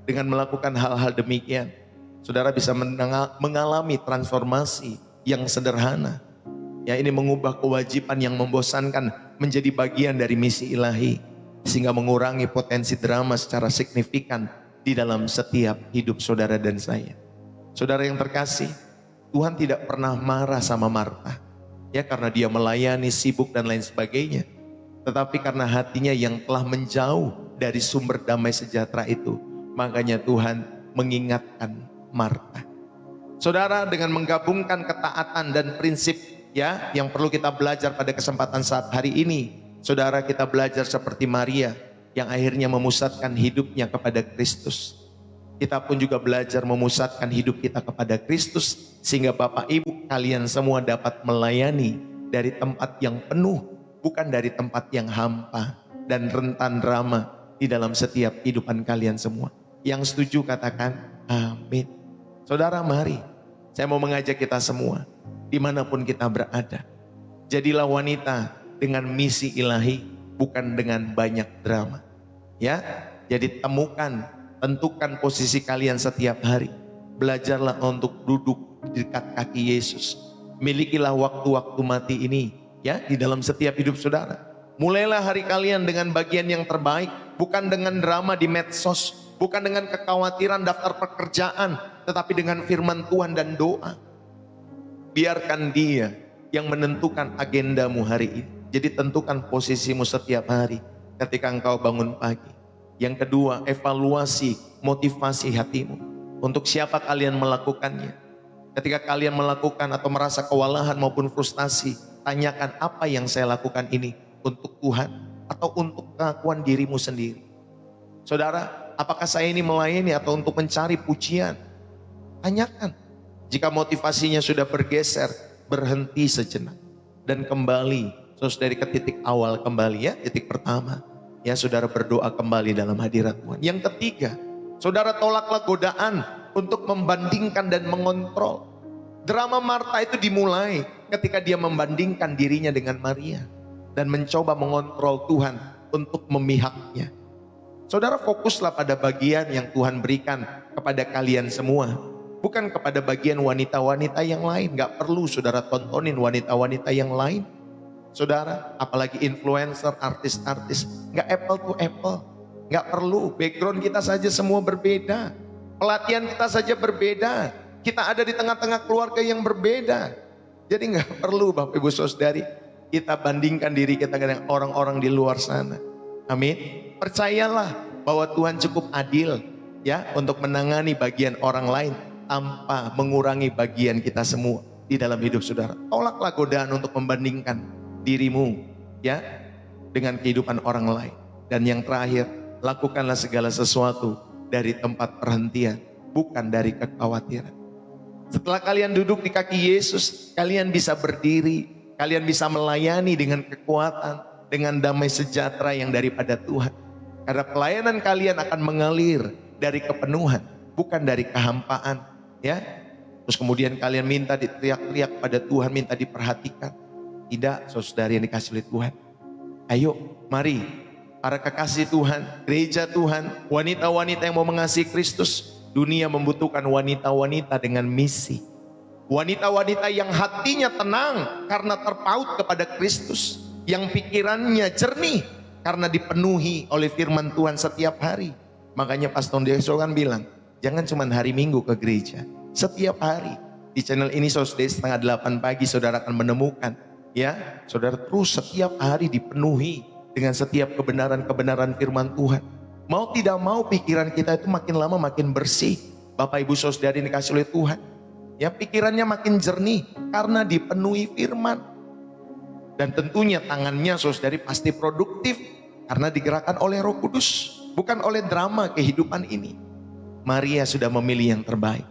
dengan melakukan hal-hal demikian, saudara bisa mengalami transformasi yang sederhana. Ya, ini mengubah kewajiban yang membosankan menjadi bagian dari misi ilahi, sehingga mengurangi potensi drama secara signifikan di dalam setiap hidup saudara dan saya. Saudara yang terkasih, Tuhan tidak pernah marah sama Marta, ya, karena dia melayani, sibuk dan lain sebagainya. Tetapi karena hatinya yang telah menjauh dari sumber damai sejahtera itu, makanya Tuhan mengingatkan Marta. Saudara, dengan menggabungkan ketaatan dan prinsip, ya, yang perlu kita belajar pada kesempatan saat hari ini, saudara, kita belajar seperti Maria yang akhirnya memusatkan hidupnya kepada Kristus. Kita pun juga belajar memusatkan hidup kita kepada Kristus, sehingga Bapak Ibu kalian semua dapat melayani dari tempat yang penuh, bukan dari tempat yang hampa dan rentan drama di dalam setiap kehidupan kalian semua. Yang setuju katakan amin. Saudara, mari saya mau mengajak kita semua, dimanapun kita berada, jadilah wanita dengan misi ilahi, bukan dengan banyak drama. Ya, jadi tentukan posisi kalian setiap hari. Belajarlah untuk duduk di dekat kaki Yesus. Milikilah waktu-waktu mati ini, ya, di dalam setiap hidup saudara. Mulailah hari kalian dengan bagian yang terbaik, bukan dengan drama di medsos, bukan dengan kekhawatiran daftar pekerjaan, tetapi dengan firman Tuhan dan doa. Biarkan Dia yang menentukan agendamu hari ini. Jadi tentukan posisimu setiap hari ketika engkau bangun pagi. Yang kedua, evaluasi motivasi hatimu. Untuk siapa kalian melakukannya? Ketika kalian melakukan atau merasa kewalahan maupun frustasi, tanyakan, apa yang saya lakukan ini untuk Tuhan atau untuk pengakuan dirimu sendiri? Saudara, apakah saya ini melayani atau untuk mencari pujian? Tanyakan. Jika motivasinya sudah bergeser, berhenti sejenak dan kembali dari ke titik awal kembali, ya, titik pertama. Ya, saudara berdoa kembali dalam hadirat Tuhan. Yang ketiga, saudara tolaklah godaan untuk membandingkan dan mengontrol. Drama Marta itu dimulai ketika dia membandingkan dirinya dengan Maria dan mencoba mengontrol Tuhan untuk memihaknya. Saudara, fokuslah pada bagian yang Tuhan berikan kepada kalian semua, bukan kepada bagian wanita-wanita yang lain. Gak perlu saudara tontonin wanita-wanita yang lain. Saudara, apalagi influencer, artis-artis, gak apple to apple. Gak perlu, background kita saja semua berbeda. Pelatihan kita saja berbeda. Kita ada di tengah-tengah keluarga yang berbeda. Jadi gak perlu Bapak Ibu Saudari, kita bandingkan diri kita dengan orang-orang di luar sana. Amin. Percayalah bahwa Tuhan cukup adil, ya, untuk menangani bagian orang lain tanpa mengurangi bagian kita semua di dalam hidup saudara. Tolaklah godaan untuk membandingkan dirimu, ya, dengan kehidupan orang lain. Dan yang terakhir, lakukanlah segala sesuatu dari tempat perhentian, bukan dari kekhawatiran. Setelah kalian duduk di kaki Yesus, kalian bisa berdiri, kalian bisa melayani dengan kekuatan, dengan damai sejahtera yang daripada Tuhan. Karena pelayanan kalian akan mengalir dari kepenuhan, bukan dari kehampaan, ya. Terus kemudian kalian minta diteriak-teriak pada Tuhan, minta diperhatikan. Tidak, saudari yang dikasih oleh Tuhan. Ayo, mari para kekasih Tuhan, gereja Tuhan, wanita-wanita yang mau mengasihi Kristus. Dunia membutuhkan wanita-wanita dengan misi. Wanita-wanita yang hatinya tenang karena terpaut kepada Kristus. Yang pikirannya jernih karena dipenuhi oleh firman Tuhan setiap hari. Makanya Pastor Deso kan bilang, jangan cuma hari Minggu ke gereja. Setiap hari. Di channel ini saudara, setengah 8 pagi saudara akan menemukan, ya, saudara terus setiap hari dipenuhi dengan setiap kebenaran-kebenaran firman Tuhan. Mau tidak mau pikiran kita itu makin lama makin bersih. Bapak Ibu Saudari dikasih oleh Tuhan, ya, pikirannya makin jernih karena dipenuhi firman. Dan tentunya tangannya saudari pasti produktif karena digerakkan oleh Roh Kudus, bukan oleh drama kehidupan ini. Maria sudah memilih yang terbaik.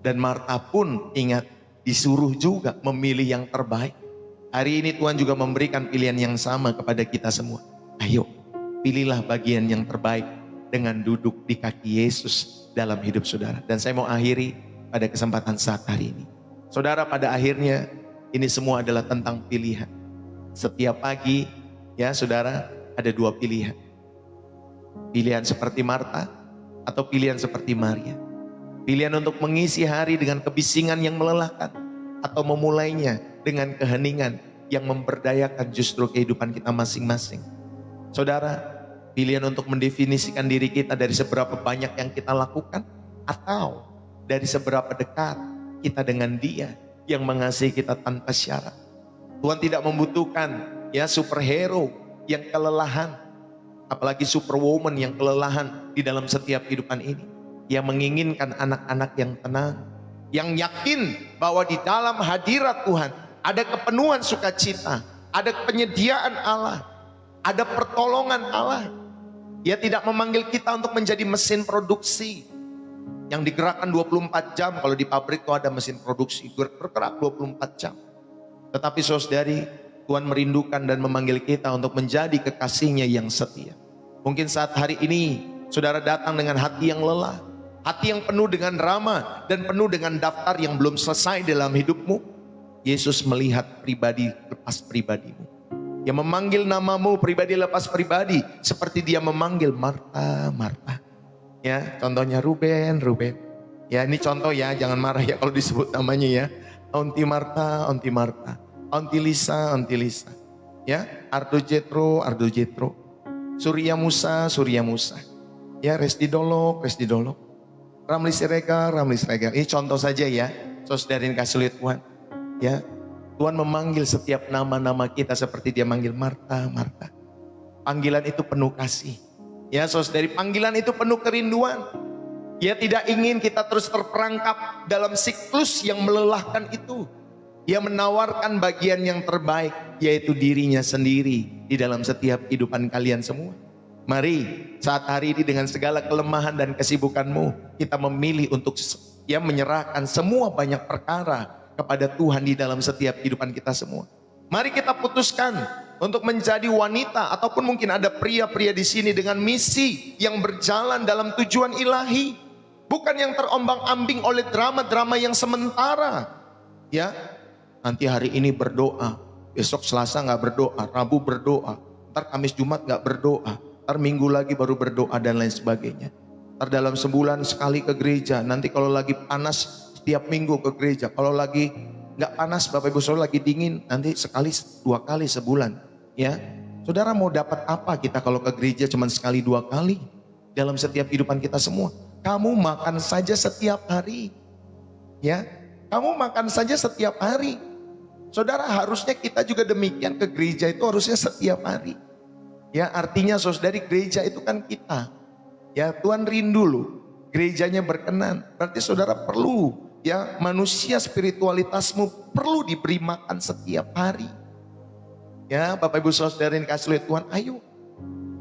Dan Marta pun ingat disuruh juga memilih yang terbaik. Hari ini Tuhan juga memberikan pilihan yang sama kepada kita semua. Ayo, Pilihlah bagian yang terbaik dengan duduk di kaki Yesus dalam hidup saudara. Dan saya mau akhiri pada kesempatan saat hari ini. Saudara, pada akhirnya ini semua adalah tentang pilihan. Setiap pagi ya saudara, ada dua pilihan. Pilihan seperti Marta atau pilihan seperti Maria. Pilihan untuk mengisi hari dengan kebisingan yang melelahkan atau memulainya dengan keheningan yang memberdayakan justru kehidupan kita masing-masing. Saudara, pilihan untuk mendefinisikan diri kita dari seberapa banyak yang kita lakukan atau dari seberapa dekat kita dengan Dia yang mengasihi kita tanpa syarat. Tuhan tidak membutuhkan ya superhero yang kelelahan, apalagi superwoman yang kelelahan di dalam setiap kehidupan ini. Yang menginginkan anak-anak yang tenang, yang yakin bahwa di dalam hadirat Tuhan ada kepenuhan sukacita, ada penyediaan Allah, ada pertolongan Allah. Dia tidak memanggil kita untuk menjadi mesin produksi yang digerakkan 24 jam. Kalau di pabrik itu ada mesin produksi bergerak 24 jam. Tetapi saudari, Tuhan merindukan dan memanggil kita untuk menjadi kekasihnya yang setia. Mungkin saat hari ini saudara datang dengan hati yang lelah, hati yang penuh dengan drama dan penuh dengan daftar yang belum selesai dalam hidupmu. Yesus melihat pribadi lepas pribadimu. Yang memanggil namamu pribadi lepas pribadi seperti Dia memanggil Marta, Marta. Ya, contohnya Ruben. Ya, ini contoh ya, jangan marah ya kalau disebut namanya ya. Aunty Marta, Aunty Marta. Aunty Lisa, Aunty Lisa. Ya, Ardo Jetro. Surya Musa. Ya, Resti Dolok. Ramli Sirega. Ini contoh saja ya, saudara yang kasih lihat Tuhan. Ya, Tuhan memanggil setiap nama-nama kita seperti Dia manggil Marta, Marta. Panggilan itu penuh kasih. Ya, saudari, panggilan itu penuh kerinduan. Dia tidak ingin kita terus terperangkap dalam siklus yang melelahkan itu. Dia menawarkan bagian yang terbaik, yaitu dirinya sendiri di dalam setiap kehidupan kalian semua. Mari saat hari ini dengan segala kelemahan dan kesibukanmu, kita memilih untuk ya menyerahkan semua banyak perkara kepada Tuhan di dalam setiap kehidupan kita semua. Mari kita putuskan untuk menjadi wanita ataupun mungkin ada pria-pria di sini dengan misi yang berjalan dalam tujuan ilahi, bukan yang terombang-ambing oleh drama-drama yang sementara. Ya, nanti hari ini berdoa, besok Selasa nggak berdoa, Rabu berdoa, ntar Kamis Jumat nggak berdoa, ntar Minggu lagi baru berdoa dan lain sebagainya. Ntar dalam sebulan sekali ke gereja, nanti kalau lagi panas setiap minggu ke gereja, kalau lagi nggak panas Bapak Ibu Saudara lagi dingin, nanti sekali 2 kali sebulan. Ya, saudara mau dapat apa kita kalau ke gereja cuma sekali 2 kali dalam setiap kehidupan kita semua? Kamu makan saja setiap hari. Ya, kamu makan saja setiap hari. Saudara, harusnya kita juga demikian, ke gereja itu harusnya setiap hari. Ya, artinya saudari, gereja itu kan kita. Ya, Tuhan rindu loh, gerejanya berkenan. Berarti saudara perlu, ya, manusia spiritualitasmu perlu diberi makan setiap hari. Ya, Bapak Ibu Saudara yang kasih lihat Tuhan, ayo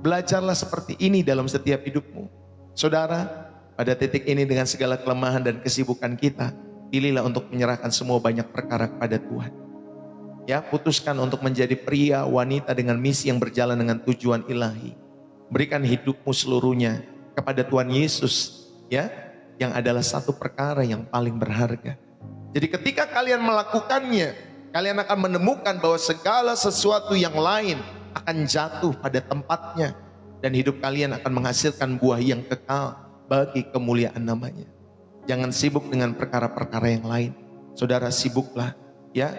belajarlah seperti ini dalam setiap hidupmu. Saudara, pada titik ini dengan segala kelemahan dan kesibukan kita, pilihlah untuk menyerahkan semua banyak perkara kepada Tuhan. Ya, putuskan untuk menjadi pria, wanita dengan misi yang berjalan dengan tujuan ilahi. Berikan hidupmu seluruhnya kepada Tuhan Yesus, ya, yang adalah satu perkara yang paling berharga. Jadi ketika kalian melakukannya, kalian akan menemukan bahwa segala sesuatu yang lain akan jatuh pada tempatnya. Dan hidup kalian akan menghasilkan buah yang kekal bagi kemuliaan namanya. Jangan sibuk dengan perkara-perkara yang lain. Saudara, sibuklah ya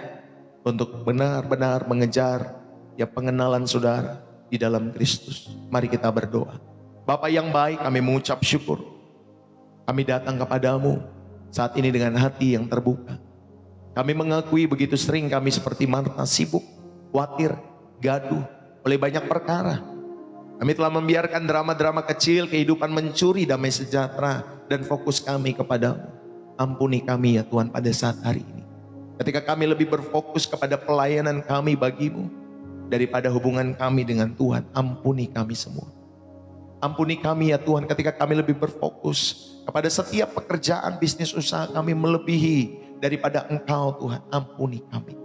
untuk benar-benar mengejar ya pengenalan saudara di dalam Kristus. Mari kita berdoa. Bapa yang baik, kami mengucap syukur. Kami datang kepadamu saat ini dengan hati yang terbuka. Kami mengakui begitu sering kami seperti Marta, sibuk, khawatir, gaduh oleh banyak perkara. Kami telah membiarkan drama-drama kecil kehidupan mencuri damai sejahtera dan fokus kami kepadamu. Ampuni kami ya Tuhan pada saat hari ini. Ketika kami lebih berfokus kepada pelayanan kami bagimu daripada hubungan kami dengan Tuhan, ampuni kami semua. Ampuni kami ya Tuhan ketika kami lebih berfokus kepada setiap pekerjaan bisnis usaha kami melebihi daripada Engkau Tuhan. Ampuni kami.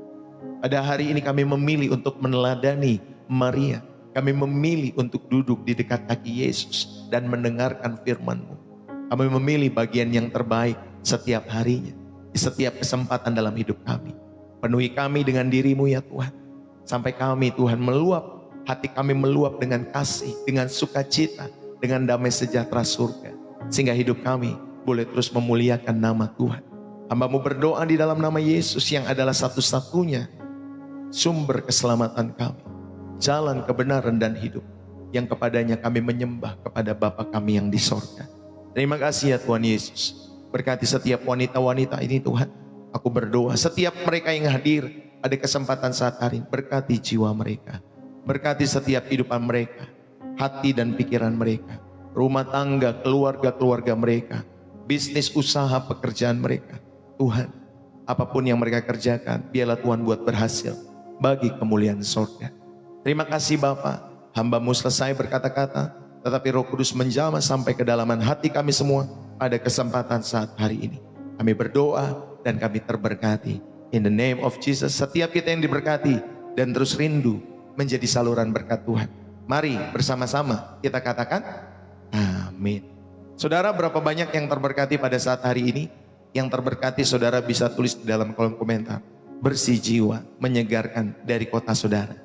Pada hari ini kami memilih untuk meneladani Maria Kami memilih untuk duduk di dekat kaki Yesus dan mendengarkan firman-Mu. Kami memilih bagian yang terbaik setiap harinya, di setiap kesempatan dalam hidup kami. Penuhi kami dengan diri-Mu ya Tuhan. Sampai kami Tuhan meluap, hati kami meluap dengan kasih, dengan sukacita, dengan damai sejahtera surga. Sehingga hidup kami boleh terus memuliakan nama Tuhan. Hamba-Mu berdoa di dalam nama Yesus yang adalah satu-satunya sumber keselamatan kami, jalan kebenaran dan hidup, yang kepadanya kami menyembah kepada Bapa kami yang di sorga. Terima kasih ya Tuhan Yesus. Berkati setiap wanita-wanita ini Tuhan. Aku berdoa setiap mereka yang hadir pada kesempatan saat hari ini, berkati jiwa mereka, berkati setiap kehidupan mereka, hati dan pikiran mereka, rumah tangga, keluarga-keluarga mereka, bisnis, usaha, pekerjaan mereka. Tuhan, apapun yang mereka kerjakan, biarlah Tuhan buat berhasil bagi kemuliaan sorga. Terima kasih Bapa, hamba-Mu selesai berkata-kata, tetapi Roh Kudus menjamah sampai kedalaman hati kami semua pada kesempatan saat hari ini. Kami berdoa dan kami terberkati. In the name of Jesus, setiap kita yang diberkati dan terus rindu menjadi saluran berkat Tuhan. Mari bersama-sama kita katakan, amin. Saudara, berapa banyak yang terberkati pada saat hari ini? Yang terberkati saudara bisa tulis di dalam kolom komentar. Bersih jiwa, menyegarkan dari kota saudara.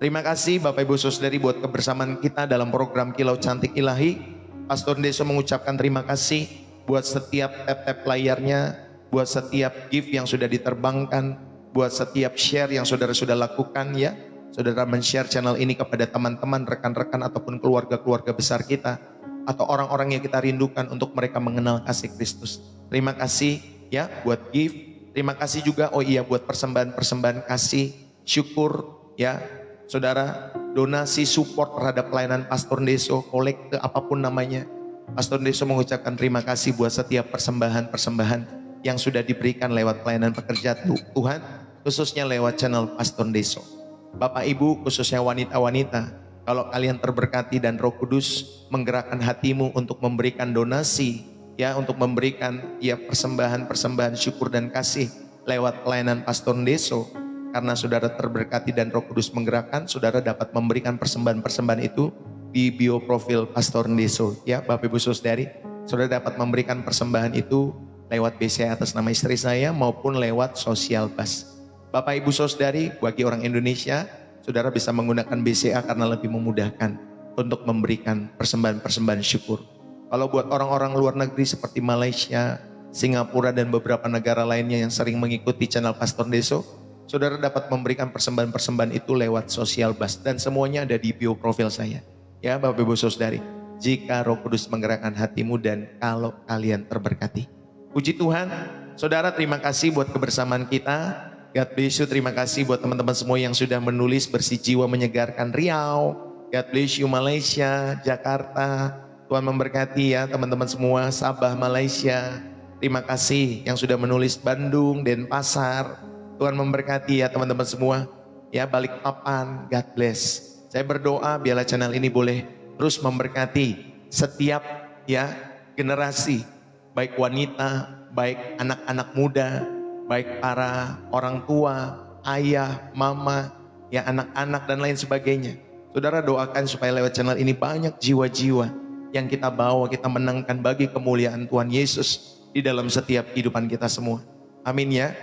Terima kasih Bapak Ibu Saudari buat kebersamaan kita dalam program Kilau Cantik Ilahi. Pastor Deso mengucapkan terima kasih buat setiap tap-tap layarnya, buat setiap gift yang sudah diterbangkan, buat setiap share yang saudara sudah lakukan ya. Saudara men-share channel ini kepada teman-teman, rekan-rekan ataupun keluarga-keluarga besar kita, atau orang-orang yang kita rindukan untuk mereka mengenal kasih Kristus. Terima kasih ya buat gift. Terima kasih juga buat persembahan-persembahan kasih, syukur ya. Saudara, donasi support terhadap pelayanan Pastor Deso, kolekte apapun namanya. Pastor Deso mengucapkan terima kasih buat setiap persembahan-persembahan yang sudah diberikan lewat pelayanan pekerjaan Tuhan, khususnya lewat channel Pastor Deso. Bapak Ibu, khususnya wanita-wanita, kalau kalian terberkati dan Roh Kudus menggerakkan hatimu untuk memberikan donasi, ya, untuk memberikan ya persembahan-persembahan syukur dan kasih lewat pelayanan Pastor Deso, karena saudara terberkati dan Roh Kudus menggerakkan, saudara dapat memberikan persembahan-persembahan itu di bio profil Pastor Deso, ya Bapak Ibu Saudari. Saudara dapat memberikan persembahan itu lewat BCA atas nama istri saya maupun lewat Sosial Bus. Bapak Ibu Saudari, bagi orang Indonesia, saudara bisa menggunakan BCA karena lebih memudahkan untuk memberikan persembahan-persembahan syukur. Kalau buat orang-orang luar negeri seperti Malaysia, Singapura dan beberapa negara lainnya yang sering mengikuti channel Pastor Deso, saudara dapat memberikan persembahan-persembahan itu lewat Sosial Bus dan semuanya ada di bio profil saya. Ya Bapak Ibu Saudari, jika Roh Kudus menggerakkan hatimu dan kalau kalian terberkati. Puji Tuhan, saudara terima kasih buat kebersamaan kita. God bless you, terima kasih buat teman-teman semua yang sudah menulis bersih jiwa menyegarkan Riau. God bless you Malaysia, Jakarta. Tuhan memberkati ya teman-teman semua, Sabah Malaysia. Terima kasih yang sudah menulis Bandung, Denpasar. Tuhan memberkati ya teman-teman semua. Ya Balikpapan, God bless. Saya berdoa biarlah channel ini boleh terus memberkati setiap ya generasi, baik wanita, baik anak-anak muda, baik para orang tua, ayah, mama, ya anak-anak dan lain sebagainya. Saudara doakan supaya lewat channel ini banyak jiwa-jiwa yang kita bawa, kita menangkan bagi kemuliaan Tuhan Yesus di dalam setiap kehidupan kita semua. Amin ya.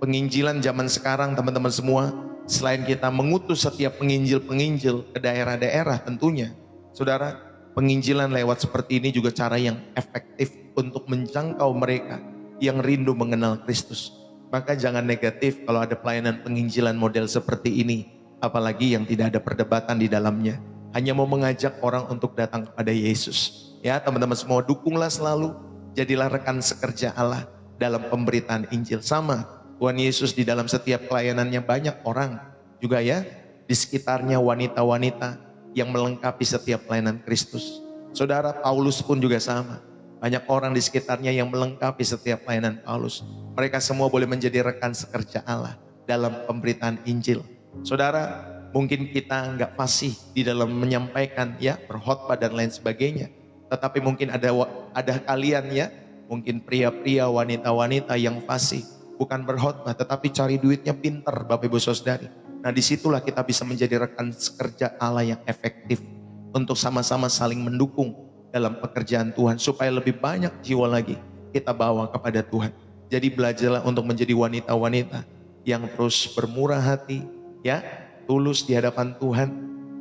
Penginjilan zaman sekarang teman-teman semua, selain kita mengutus setiap penginjil-penginjil ke daerah-daerah tentunya, saudara, penginjilan lewat seperti ini juga cara yang efektif untuk menjangkau mereka yang rindu mengenal Kristus. Maka jangan negatif kalau ada pelayanan penginjilan model seperti ini, apalagi yang tidak ada perdebatan di dalamnya, hanya mau mengajak orang untuk datang kepada Yesus. Ya teman-teman semua, dukunglah selalu, jadilah rekan sekerja Allah dalam pemberitaan Injil. Sama Tuhan Yesus di dalam setiap pelayanannya banyak orang juga ya di sekitarnya, wanita-wanita yang melengkapi setiap pelayanan Kristus. Saudara, Paulus pun juga sama. Banyak orang di sekitarnya yang melengkapi setiap pelayanan Paulus. Mereka semua boleh menjadi rekan sekerja Allah dalam pemberitaan Injil. Saudara, mungkin kita nggak fasih di dalam menyampaikan ya berkhotbah dan lain sebagainya. Tetapi mungkin ada kalian ya, mungkin pria-pria, wanita-wanita yang fasih. Bukan berkhotbah tetapi cari duitnya pinter Bapak Ibu Saudari. Nah disitulah kita bisa menjadi rekan kerja Allah yang efektif untuk sama-sama saling mendukung dalam pekerjaan Tuhan supaya lebih banyak jiwa lagi kita bawa kepada Tuhan. Jadi belajarlah untuk menjadi wanita-wanita yang terus bermurah hati, ya, tulus di hadapan Tuhan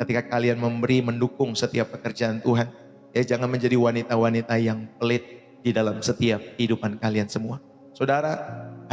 ketika kalian memberi, mendukung setiap pekerjaan Tuhan. Ya, jangan menjadi wanita-wanita yang pelit di dalam setiap kehidupan kalian semua. Saudara,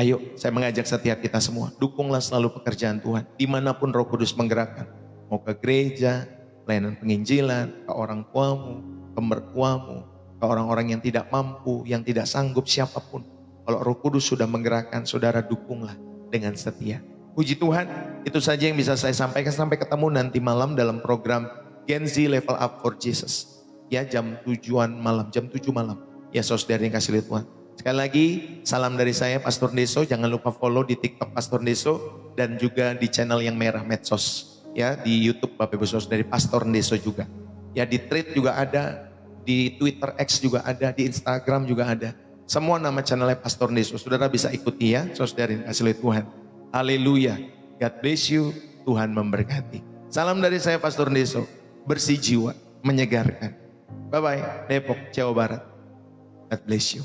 ayo saya mengajak setiap kita semua, dukunglah selalu pekerjaan Tuhan dimanapun Roh Kudus menggerakkan. Mau ke gereja, pelayanan penginjilan, ke orang tuamu, ke mertuamu, ke orang-orang yang tidak mampu, yang tidak sanggup, siapapun. Kalau Roh Kudus sudah menggerakkan, saudara dukunglah dengan setia. Puji Tuhan, itu saja yang bisa saya sampaikan. Sampai ketemu nanti malam dalam program Gen Z Level Up for Jesus. Ya, jam 7 malam. Ya, saudara yang kasih lihat Tuhan. Sekali lagi, salam dari saya Pastor Deso. Jangan lupa follow di TikTok Pastor Deso dan juga di channel yang merah medsos. Ya, di YouTube Bapak Ibu Saudara dari Pastor Deso juga. Ya, di Thread juga ada, di Twitter X juga ada, di Instagram juga ada. Semua nama channelnya Pastor Deso. Saudara bisa ikuti ya, saudara yang kasih lihat Tuhan. Haleluya. God bless you. Tuhan memberkati. Salam dari saya Pastor Deso. Bersih jiwa, menyegarkan. Bye-bye. Depok, Jawa Barat. God bless you.